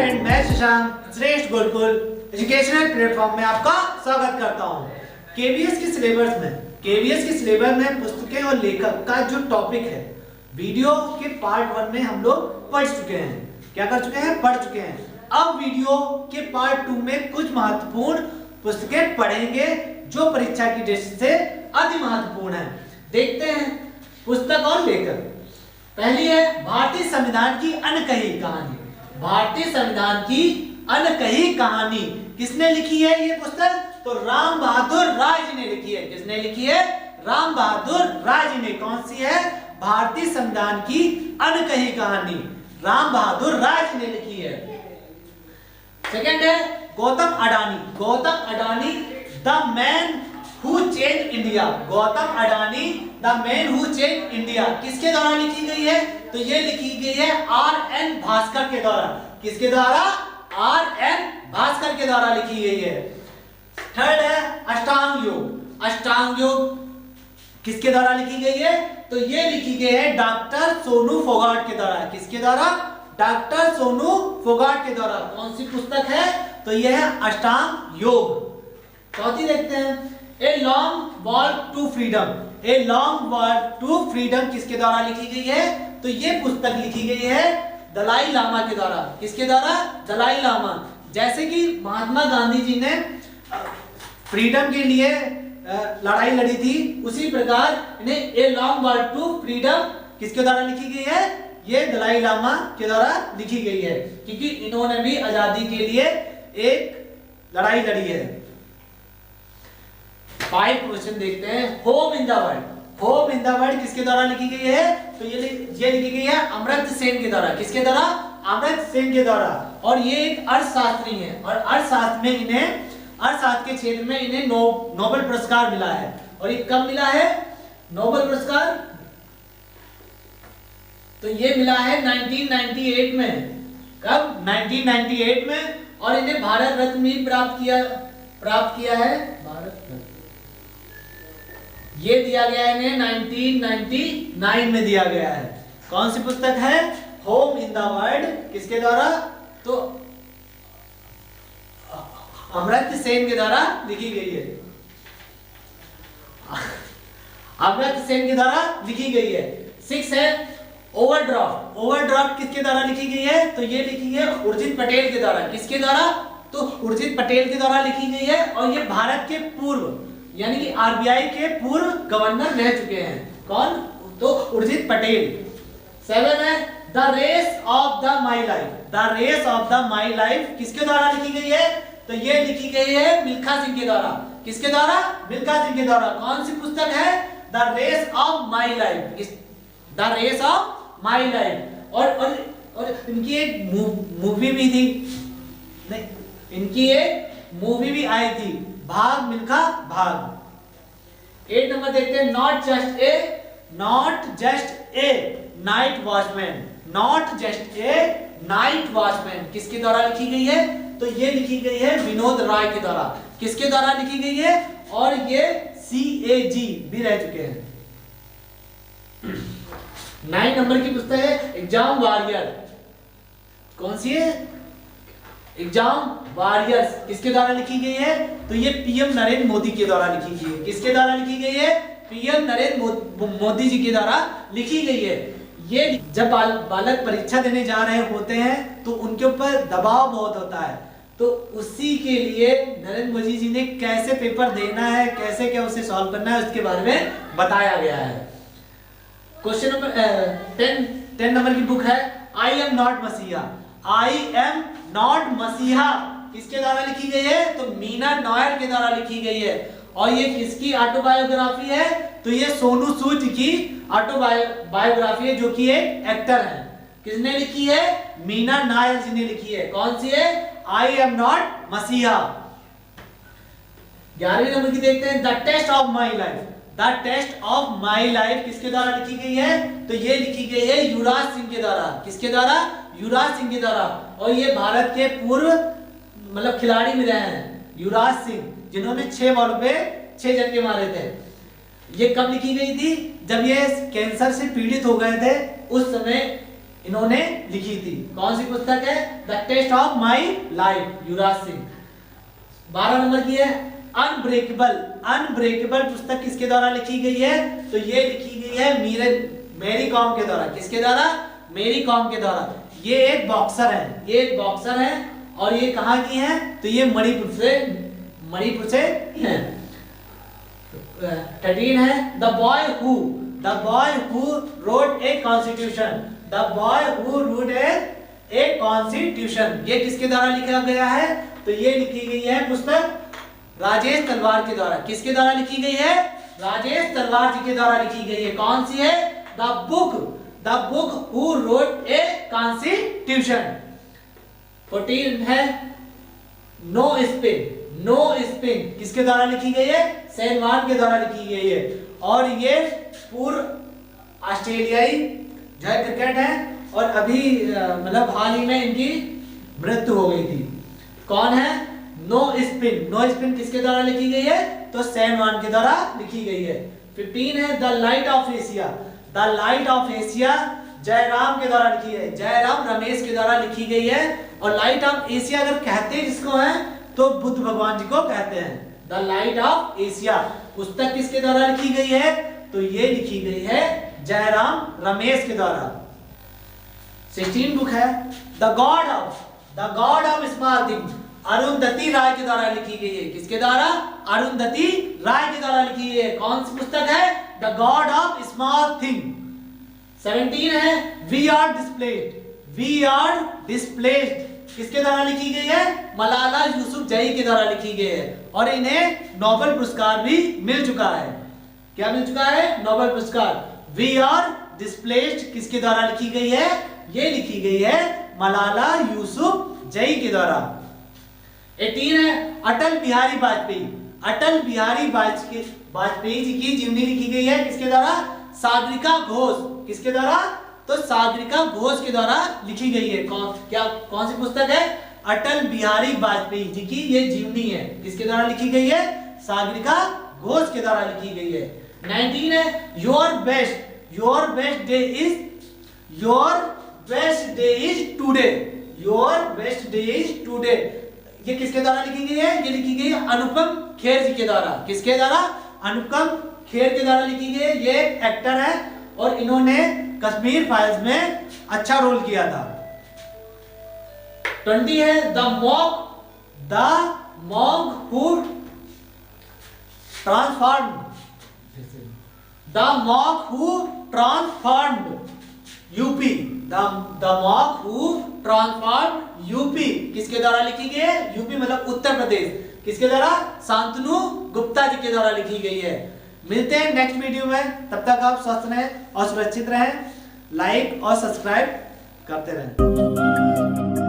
Friend, मैं शशांक श्रेष्ठ Gurukul educational platform में आपका स्वागत करता हूं। केवीएस के सिलेबस में पुस्तकें और लेखक का जो टॉपिक है, वीडियो के पार्ट 1 में हम लोग पढ़ चुके हैं। क्या कर चुके हैं? पढ़ चुके हैं। अब वीडियो के पार्ट 2 में कुछ महत्वपूर्ण पुस्तकें पढ़ेंगे जो परीक्षा की दृष्टि से अति महत्वपूर्ण है। देखते हैं पुस्तक और लेखक। पहली है भारतीय संविधान की अनकही कहानी। भारतीय संविधान की अनकही कहानी किसने लिखी है ये पुस्तक? तो राम बहादुर राय जी ने लिखी है। किसने लिखी है? राम बहादुर राय जी ने। कौन सी है? भारतीय संविधान की अनकही कहानी, राम बहादुर राय जी ने लिखी है। सेकंड है Gautam Adani. Gautam Adani the man who change India. Gautam Adani the man who change India किसके द्वारा लिखी गई है? तो ये लिखी गई है R.N. भास्कर के द्वारा। किसके द्वारा? R.N. भास्कर के द्वारा लिखी गई है। थर्ड है अष्टांग योग। अष्टांग योग किसके द्वारा लिखी गई है? तो ये लिखी गई है डॉक्टर सोनू फोगाट के द्वारा। किसके द्वारा? डॉक्टर सोनू फोगाट के द्वारा। कौन सी पुस्तक है? तो यह है अष्टांग योग। चौथी देखते हैं a long walk to freedom. A long walk to freedom किसके द्वारा लिखी गई है? तो ये पुस्तक लिखी गई है दलाई लामा के द्वारा। किसके द्वारा? दलाई लामा। जैसे कि महात्मा गांधी जी ने फ्रीडम के लिए लड़ाई लड़ी थी, उसी प्रकार इन्हें a long walk to freedom किसके द्वारा लिखी गई है? ये दलाई लामा के द्वारा लिखी गई है, क्योंकि इन्होंने भी आजादी के लिए एक लड़ाई लड़ी है। 5 क्वेश्चन देखते हैं। Home in the world. Home in the world किसके द्वारा लिखी गई है? तो ये लिखी गई है अमर्त्य सेन के द्वारा। किसके द्वारा? अमर्त्य सेन के द्वारा। और ये एक अर्थशास्त्री है और अर्थशास्त्र में इन्हें अर्थशास्त्र के क्षेत्र में इन्हें नोबेल पुरस्कार मिला है। और ये कब मिला है नोबेल पुरस्कार? तो ये मिला है 1998 में। कब? 1998 में। और इन्हें भारत रत्न भी प्राप्त किया है। भारत रत्न ये दिया गया है इन्हें 1999 में दिया गया है। कौन सी पुस्तक है? होम इन द वर्ल्ड किसके द्वारा? तो अमर्त्य सेन के द्वारा लिखी गई है। अमर्त्य सेन के द्वारा लिखी गई है। 6 है ओवरड्राफ्ट। ओवरड्राफ्ट किसके द्वारा लिखी गई है? तो ये लिखी है उर्जित पटेल के द्वारा। किसके द्वारा? तो उर्जित पटेल के द्वारा लिखी गई है। और ये भारत के पूर्व यानी कि आरबीआई के पूर्व गवर्नर रह चुके हैं। कौन? तो उर्जित पटेल। 7 है the race of the my life. The race of the my life किसके द्वारा लिखी गई है? तो ये लिखी गई है मिल्खा सिंह के द्वारा। किसके द्वारा? मिल्खा सिंह के द्वारा। कौन सी पुस्तक है? The race of my life. The race of my life. और इनकी एक मूवी भी थी। नहीं, इनकी एक मूवी भी आई थी, भाग मिल्खा भाग। 8 नंबर देखते हैं not just a night watchman. Not just a night watchman किसके द्वारा लिखी गई है? तो ये लिखी गई है विनोद राय के द्वारा। किसके द्वारा लिखी गई है? और ये CAG भी रह चुके हैं। 9 नंबर की पुस्तक है एग्जाम वॉरियर। कौन सी है? एग्जाम वॉरियर्स किसके द्वारा लिखी गई है? तो ये PM नरेंद्र मोदी के द्वारा लिखी गई है। किसके द्वारा लिखी गई है? PM नरेंद्र मोदी जी के द्वारा लिखी गई है। ये जब बालक परीक्षा देने जा रहे होते हैं तो उनके ऊपर दबाव बहुत होता है, तो उसी के लिए नरेंद्र मोदी जी ने कैसे पेपर देना है, कैसे क्या उसे सॉल्व करना है, उसके बारे में बताया गया है। क्वेश्चन नंबर 10 नंबर की बुक है आई एम नॉट मसीहा। आई एम नॉट मसीहा किसके द्वारा लिखी गई है? तो मीना नायर के द्वारा लिखी गई है। और ये किसकी ऑटोबायोग्राफी है? तो ये सोनू सूद की ऑटोबायोग्राफी है, जो कि एक एक्टर है। किसने लिखी है? मीना नायर जी ने लिखी है। कौन सी है? आई एम नॉट मसीहा। 11वें नंबर की देखते हैं the test of my life. The test of my life किसके द्वारा लिखी गई है? तो ये लिखी गई है युवराज सिंह के द्वारा। किसके द्वारा? युवराज सिंह के द्वारा। और ये भारत के पूर्व खिलाड़ी भी रहे हैं युवराज सिंह, जिन्होंने 6 बॉल पे 6 छक्के मारे थे। ये कब लिखी गई थी? जब ये कैंसर से पीड़ित हो गए थे, उस समय इन्होंने लिखी थी। कौन सी पुस्तक है? The test of my life, Yuvraj Singh. 12 number की है अनब्रेकेबल। अनब्रेकेबल पुस्तक किसके द्वारा लिखी गई है? तो ये लिखी गई है मेरी कॉम के द्वारा। किसके द्वारा? मेरी कॉम के द्वारा। ये एक बॉक्सर है, ये एक बॉक्सर है और ये कहाँ की है? तो ये मणिपुर से है। 13 है the boy who wrote a constitution. The boy who wrote a constitution, ये किसके द्वारा लिखा गया है? तो ये लिखी गई है पुस्तक राजेश तलवार के द्वारा। किसके द्वारा लिखी गई है? राजेश तलवार जी के द्वारा लिखी गई है। कौन सी है? The book who wrote a constitution. 14 है नो स्पिन, किसके द्वारा लिखी गई है? सैन वान के द्वारा लिखी गई है। और ये पूर्व ऑस्ट्रेलियाई जो है क्रिकेट है और अभी मतलब हाल ही में इनकी मृत्यु हो गई थी। कौन है? नो स्पिन किसके द्वारा लिखी गई है? तो सैन वान के द्वारा लिखी गई है। 15 है the light of Asia, Jairam के द्वारा लिखी है। जयराम रमेश के द्वारा लिखी गई है। और लाइट ऑफ एशिया अगर कहते हैं जिसको है तो बुद्ध भगवान जी को कहते हैं। द लाइट ऑफ एशिया पुस्तक किसके द्वारा लिखी गई है? तो ये लिखी गई है जयराम रमेश के द्वारा। 16 बुक है the God of Small Thing, Arundhati Roy के द्वारा लिखी गई है। किसके द्वारा? अरुंधति राय के द्वारा लिखी गई है। कौन सी पुस्तक है? The God of Small thing. 17 है वी आर डिस्प्लेस्ड, किसके द्वारा लिखी गई है? मलाला यूसुफजई के द्वारा लिखी गई है। और इन्हें नोबेल पुरस्कार भी मिल चुका है। क्या मिल चुका है? नोबेल पुरस्कार। वी आर डिस्प्लेस्ड किसके द्वारा लिखी गई है? ये लिखी गई है मलाला यूसुफजई के द्वारा। 18 है अटल बिहारी वाजपेयी जी की जीवनी लिखी गई है। किसके द्वारा? सागरिका घोष। किसके द्वारा? तो सागरिका घोष के द्वारा लिखी गई है। कौन सी पुस्तक है? अटल बिहारी वाजपेयी जी की ये जीवनी है। किसके द्वारा लिखी गई है? सागरिका घोष के द्वारा लिखी गई है। 19 है your best day is today. ये किसके द्वारा लिखी गई है? ये लिखी गई है अनुपम खेर जी के द्वारा। किसके द्वारा? अनुपम खेर के द्वारा लिखी गई है। ये एक्टर है और इन्होंने कश्मीर फाइल्स में अच्छा रोल किया था। 20 है the monk who transformed UP. UP किसके द्वारा लिखी गई है? यूपी मतलब उत्तर प्रदेश। किसके द्वारा? शांतनु गुप्ता जी के द्वारा लिखी गई है। मिलते हैं नेक्स्ट वीडियो में, तब तक आप स्वस्थ रहें और सुरक्षित रहें। लाइक और सब्सक्राइब करते रहें।